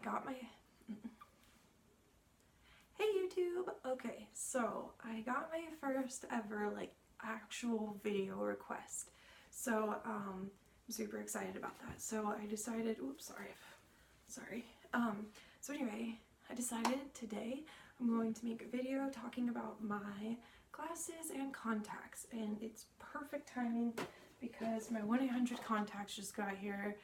got my... Hey YouTube! Okay, so I got my first ever like actual video request. So I'm super excited about that. So I decided, oops, sorry. So anyway, I decided today I'm going to make a video talking about my glasses and contacts, and it's perfect timing because my 1-800 contacts just got here.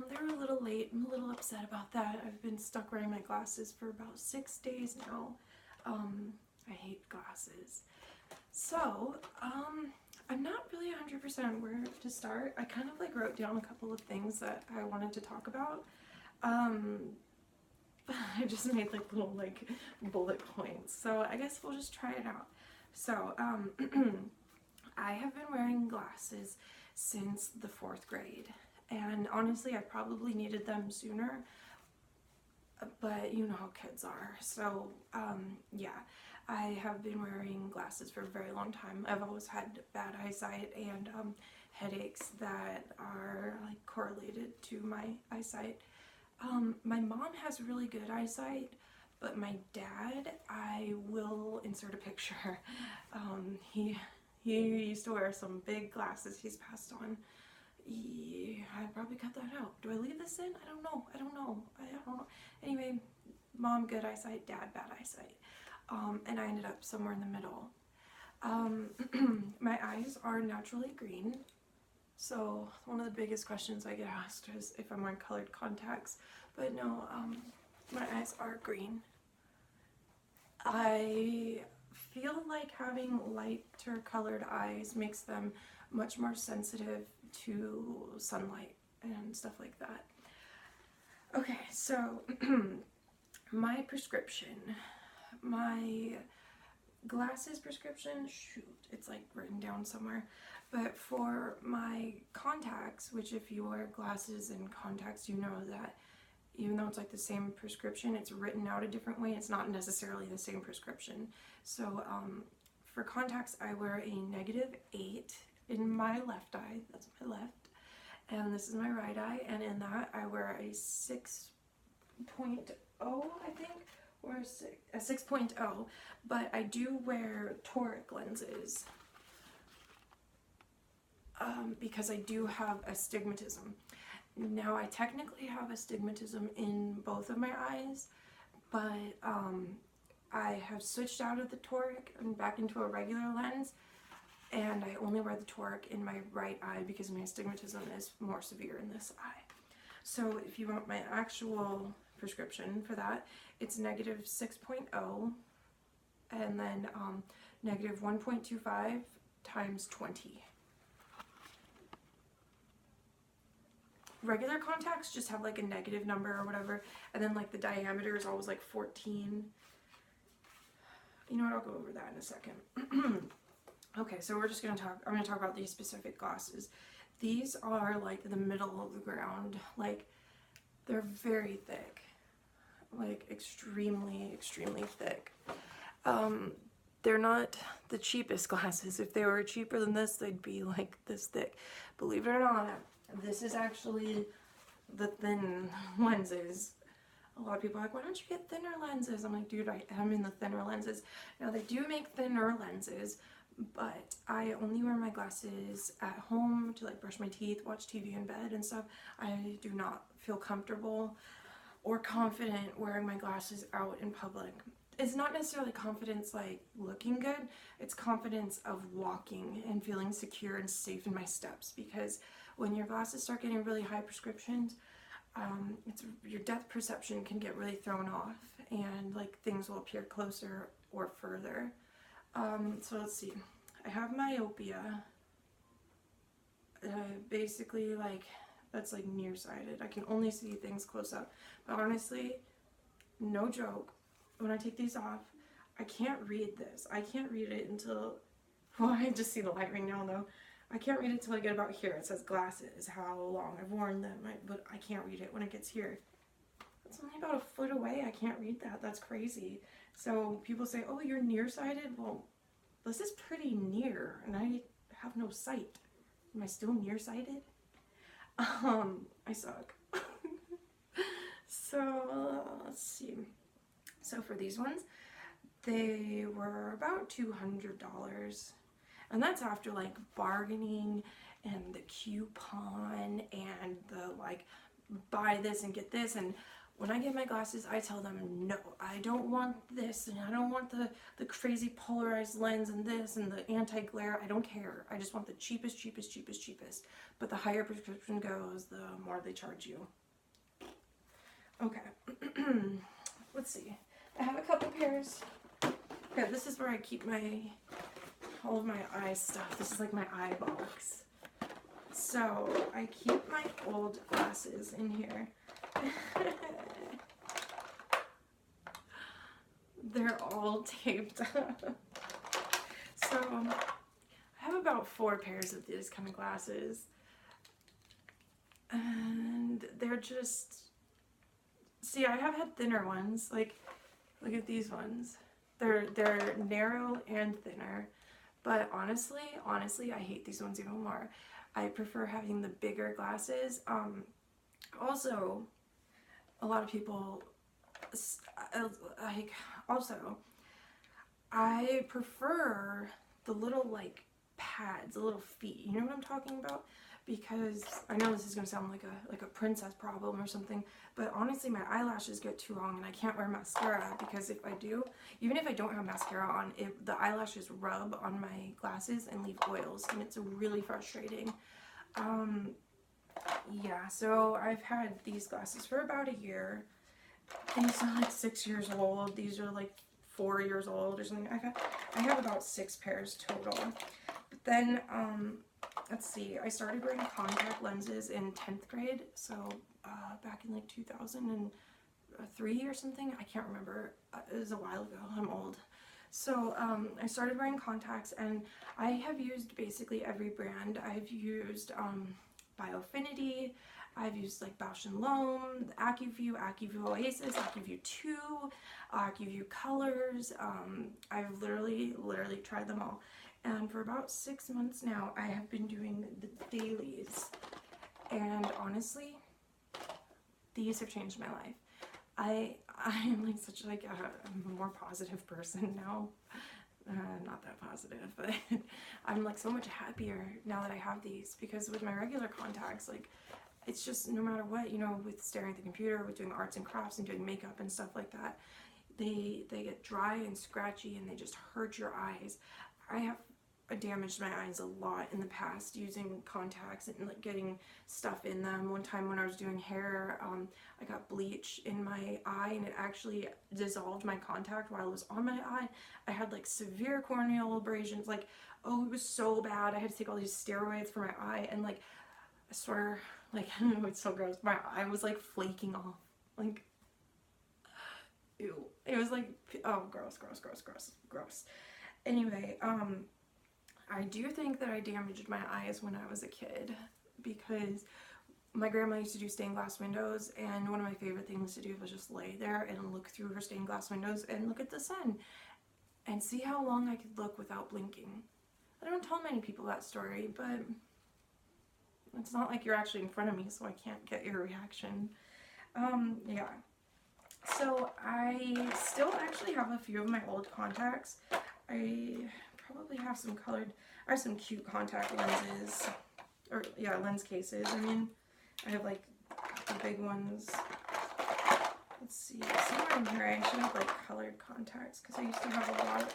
They're a little late. I'm a little upset about that. I've been stuck wearing my glasses for about 6 days now. I hate glasses. So, I'm not really 100% where to start. I kind of like wrote down a couple of things that I wanted to talk about. I just made like little like bullet points. So I guess we'll just try it out. So, I have been wearing glasses since the 4th grade. And honestly, I probably needed them sooner, but you know how kids are. So, yeah, I have been wearing glasses for a very long time. I've always had bad eyesight and headaches that are like correlated to my eyesight. My mom has really good eyesight, but my dad, I will insert a picture. He used to wear some big glasses. He's passed on. Yeah, I'd probably cut that out. Do I leave this in? I don't know. Anyway, mom good eyesight, dad bad eyesight. And I ended up somewhere in the middle. My eyes are naturally green. So one of the biggest questions I get asked is if I'm wearing colored contacts. But no, my eyes are green. I feel like having lighter colored eyes makes them much more sensitive to sunlight and stuff like that. Okay, so my prescription, my glasses prescription, shoot, it's like written down somewhere, but for my contacts, which if you wear glasses and contacts, you know that even though it's like the same prescription, it's written out a different way. It's not necessarily the same prescription. So for contacts, I wear a -8 in my left eye. That's my left. And this is my right eye. And in that, I wear a 6.0, I think, or a 6.0. But I do wear toric lenses because I do have astigmatism. Now, I technically have astigmatism in both of my eyes, but I have switched out of the toric and back into a regular lens, and I only wear the toric in my right eye because my astigmatism is more severe in this eye. So if you want my actual prescription for that, it's -6.0 and then -1.25 times 20. Regular contacts just have like a negative number or whatever, and then like the diameter is always like 14. You know what, I'll go over that in a second. Okay, so we're just gonna I'm gonna talk about these specific glasses. These are like the middle of the ground. Like, they're very thick, like extremely thick. They're not the cheapest glasses. If they were cheaper than this, they'd be like this thick. Believe it or not, this is actually the thin lenses. A lot of people are like, why don't you get thinner lenses? I'm like, dude, I am in the thinner lenses. Now, they do make thinner lenses, but I only wear my glasses at home to like brush my teeth, watch TV in bed and stuff. I do not feel comfortable or confident wearing my glasses out in public. It's not necessarily confidence like looking good, it's confidence of walking and feeling secure and safe in my steps, because when your glasses start getting really high prescriptions, your depth perception can get really thrown off, and like things will appear closer or further. So let's see. I have myopia. Basically, like, that's like nearsighted. I can only see things close up. But honestly, no joke, when I take these off, I can't read this. I can't read it until, well, I just see the light right now though. I can't read it till I get about here. It says glasses, how long I've worn them, but I can't read it when it gets here. It's only about a foot away. I can't read that. That's crazy. So people say, oh, you're nearsighted? Well, this is pretty near, and I have no sight. Am I still nearsighted? I suck. So let's see. So for these ones, they were about $200, and that's after like bargaining and the coupon and the like buy this and get this. And when I get my glasses, I tell them, no, I don't want this, and I don't want the crazy polarized lens and this and the anti-glare. I don't care. I just want the cheapest. But the higher prescription goes, the more they charge you. Okay. Let's see. I have a couple pairs. Okay, this is where I keep all of my eye stuff. This is like my eye box. So I keep my old glasses in here. They're all taped up. So I have about 4 pairs of these kind of glasses. And they're just, see, I have had thinner ones. Like, look at these ones. They're narrow and thinner. But honestly, I hate these ones even more. I prefer having the bigger glasses. Also, a lot of people, I prefer the little like pads, the little feet. You know what I'm talking about? Because I know this is gonna sound like a princess problem or something, but honestly my eyelashes get too long and I can't wear mascara, because if I do, even if I don't have mascara on, the eyelashes rub on my glasses and leave oils, and it's really frustrating. Yeah, so I've had these glasses for about a year. These are like 6 years old. These are like 4 years old or something. I have about 6 pairs total. But then, let's see, I started wearing contact lenses in 10th grade. So back in like 2003 or something. I can't remember. It was a while ago. I'm old. So I started wearing contacts, and I have used basically every brand. I've used Biofinity, I've used like Bausch & Lomb, the AccuView, AccuView Oasis, AccuView 2, AccuView Colors. I've literally tried them all. And for about 6 months now, I have been doing the dailies. And honestly, these have changed my life. I am like such like a more positive person now. Not that positive, but I'm like so much happier now that I have these, because with my regular contacts, like, it's just no matter what, you know, with staring at the computer, with doing arts and crafts and doing makeup and stuff like that, they get dry and scratchy and they just hurt your eyes. I have damaged my eyes a lot in the past using contacts and like getting stuff in them. One time when I was doing hair, I got bleach in my eye and it actually dissolved my contact while it was on my eye. I had like severe corneal abrasions. Like, oh, it was so bad. I had to take all these steroids for my eye, and like, I swear, like, I know it's so gross, my eye was like flaking off. Like, ew. It was like, oh, gross. Anyway, I do think that I damaged my eyes when I was a kid, because my grandma used to do stained glass windows, and one of my favorite things to do was just lay there and look through her stained glass windows and look at the sun and see how long I could look without blinking. I don't tell many people that story, but it's not like you're actually in front of me, so I can't get your reaction. Yeah. So I still actually have a few of my old contacts. I probably have some some cute contact lenses, or yeah, lens cases. I mean, I have like the big ones. Let's see, somewhere in here I should have like colored contacts, because I used to have a lot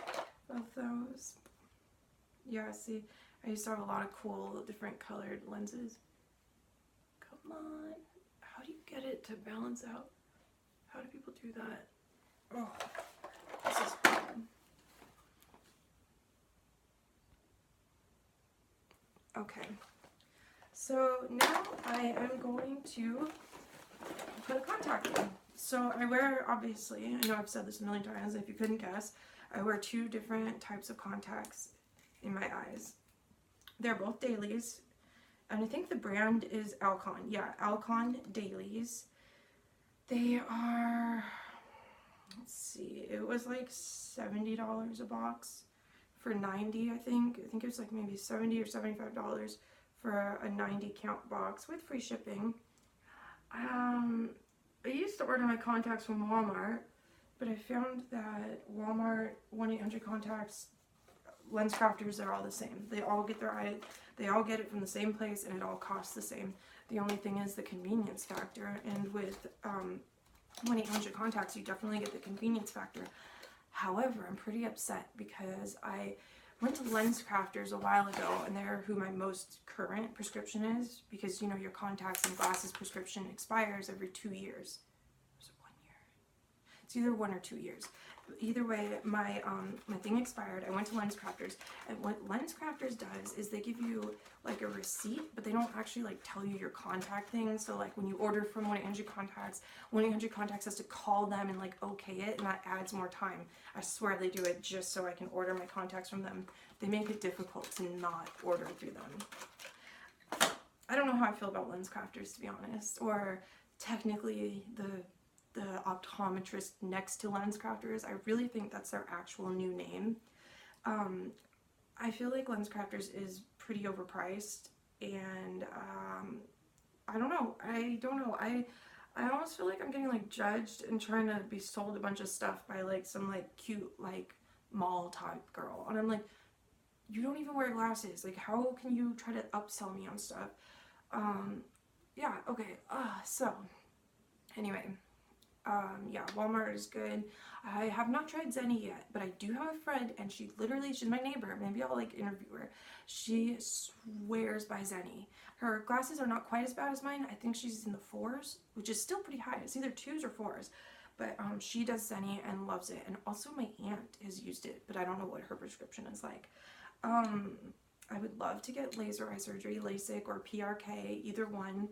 of those. Yeah, see, I used to have a lot of cool different colored lenses. Come on, how do you get it to balance out? How do people do that? Oh, this is hard. Okay, so now I am going to put a contact in. So I wear, obviously, I know I've said this a million times, if you couldn't guess, I wear 2 different types of contacts in my eyes. They're both dailies, and I think the brand is Alcon. Yeah, Alcon dailies. They are, let's see, it was like $70 a box for 90, I think. I think it was like maybe $70 or $75 for a 90 count box with free shipping. I used to order my contacts from Walmart, but I found that Walmart 1-800-contacts, Lens Crafters, they're all the same. They all get they all get it from the same place, and it all costs the same. The only thing is the convenience factor, and with 1-800-contacts, you definitely get the convenience factor. However, I'm pretty upset because I went to Lens Crafters a while ago, and they're who my most current prescription is, because, you know, your contacts and glasses prescription expires every 2 years. Is it 1 year? It's either 1 or 2 years. Either way, my thing expired. I went to Lens Crafters, and what Lens Crafters does is they give you like a receipt, but they don't actually like tell you your contact thing. So like when you order from 1-800-contacts, 1-800-contacts has to call them and like okay it, and that adds more time. I swear they do it just so I can order my contacts from them. They make it difficult to not order through them. I don't know how I feel about Lens Crafters, to be honest, or technically the optometrist next to Lens Crafters. I really think that's their actual new name. I feel like Lens Crafters is pretty overpriced, and I don't know. I almost feel like I'm getting like judged and trying to be sold a bunch of stuff by like some like cute like mall type girl, and I'm like, you don't even wear glasses. Like, how can you try to upsell me on stuff? Yeah, okay. So anyway. Yeah, Walmart is good. I have not tried Zenny yet, but I do have a friend, and she's my neighbor. Maybe I'll like interview her. She swears by Zenny. Her glasses are not quite as bad as mine. I think she's in the 4s, which is still pretty high. It's either 2s or 4s. But she does Zenny and loves it. And also my aunt has used it, but I don't know what her prescription is like. I would love to get laser eye surgery, LASIK or PRK, either one.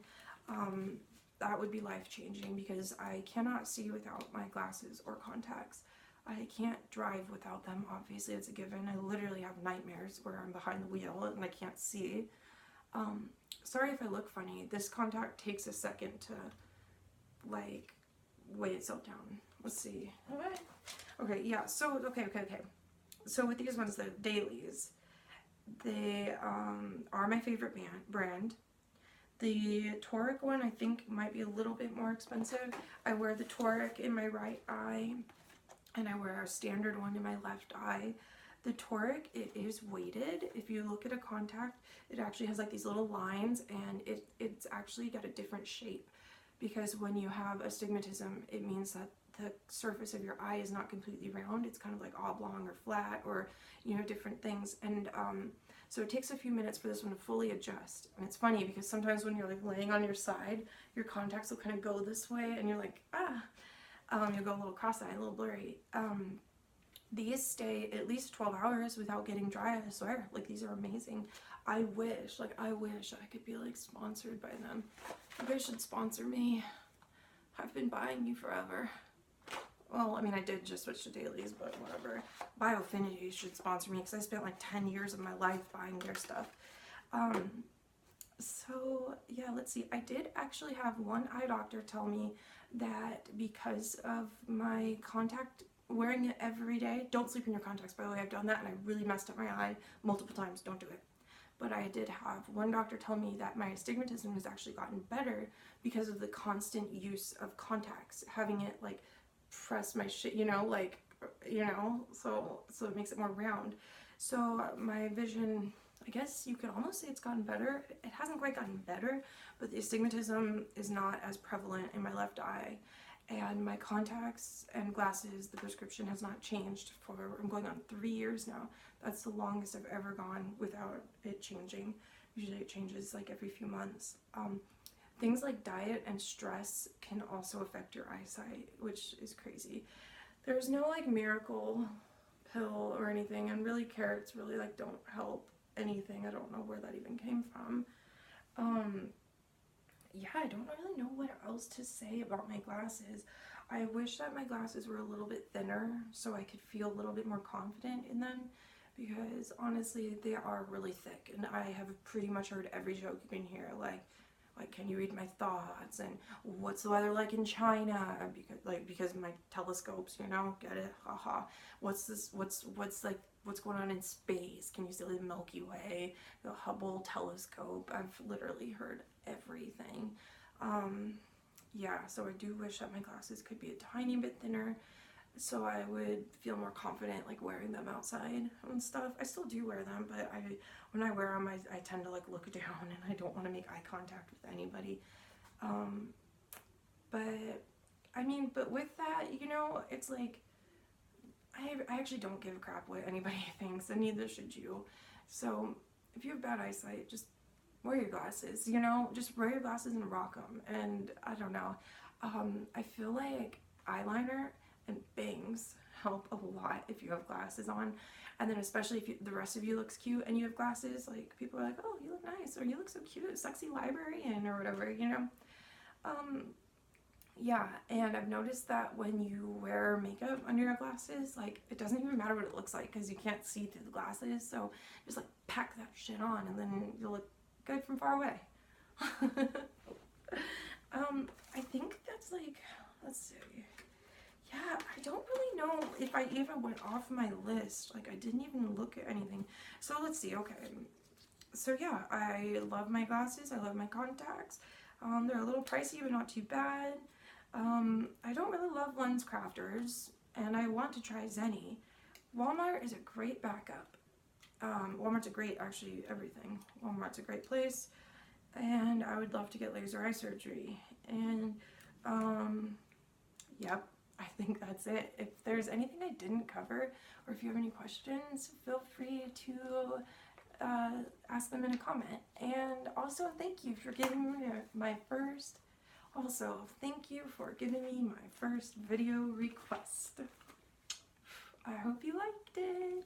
That would be life-changing because I cannot see without my glasses or contacts. I can't drive without them, obviously, it's a given. I literally have nightmares where I'm behind the wheel and I can't see. Sorry if I look funny. This contact takes a second to, like, weigh itself down. Let's see. Okay, yeah, so, okay. So with these ones, the dailies, they are my favorite brand. The toric one I think might be a little bit more expensive. I wear the toric in my right eye, and I wear a standard one in my left eye. The toric, it is weighted. If you look at a contact, it actually has like these little lines, and it's actually got a different shape, because when you have astigmatism, it means that the surface of your eye is not completely round. It's kind of like oblong or flat, or, you know, different things. And so it takes a few minutes for this one to fully adjust. And it's funny because sometimes when you're like laying on your side, your contacts will kind of go this way, and you're like, you'll go a little cross-eyed, a little blurry. These stay at least 12 hours without getting dry, I swear. Like, these are amazing. I wish I could be like sponsored by them. You guys should sponsor me. I've been buying you forever. Well, I mean, I did just switch to dailies, but whatever. Biofinity should sponsor me because I spent like 10 years of my life buying their stuff. So, yeah, let's see. I did actually have one eye doctor tell me that because of my wearing it every day, don't sleep in your contacts, by the way. I've done that, and I really messed up my eye multiple times. Don't do it. But I did have one doctor tell me that my astigmatism has actually gotten better because of the constant use of contacts, having it like press my shit, you know, like, you know, so it makes it more round. So my vision, I guess you could almost say it's gotten better. It hasn't quite gotten better, but the astigmatism is not as prevalent in my left eye. And my contacts and glasses, the prescription has not changed I'm going on 3 years now. That's the longest I've ever gone without it changing. Usually it changes like every few months. Things like diet and stress can also affect your eyesight, which is crazy. There's no like miracle pill or anything, and really carrots really like don't help anything. I don't know where that even came from. Yeah, I don't really know what else to say about my glasses. I wish that my glasses were a little bit thinner so I could feel a little bit more confident in them, because honestly they are really thick, and I have pretty much heard every joke you can hear, like can you read my thoughts, and what's the weather like in China, because my telescopes, you know, get it, haha. What's going on in space? Can you see the Milky Way, the Hubble telescope? I've literally heard everything. yeah, so I do wish that my glasses could be a tiny bit thinner so I would feel more confident like wearing them outside and stuff. I still do wear them, but when I wear them, I tend to like look down and I don't want to make eye contact with anybody. But I mean, but with that, you know, it's like I actually don't give a crap what anybody thinks, and neither should you. So if you have bad eyesight, just wear your glasses, you know, just wear your glasses and rock them. And I don't know, I feel like eyeliner and bangs help a lot if you have glasses on, and then especially if the rest of you looks cute and you have glasses, like people are like, oh, you look nice, or you look so cute, sexy librarian, or whatever, you know. Yeah, and I've noticed that when you wear makeup under your glasses, like it doesn't even matter what it looks like because you can't see through the glasses, so just like pack that shit on and then you'll look good from far away. I think that's like, let's see. Yeah, I don't really know if I even went off my list. Like, I didn't even look at anything. So let's see, okay. So yeah, I love my glasses. I love my contacts. They're a little pricey, but not too bad. I don't really love lens crafters, and I want to try Zenni. Walmart is a great backup. Walmart's a great, actually, everything. Walmart's a great place, and I would love to get laser eye surgery. And, yep, I think that's it. If there's anything I didn't cover, or if you have any questions, feel free to ask them in a comment. And also, thank you for giving me my first video request. I hope you liked it.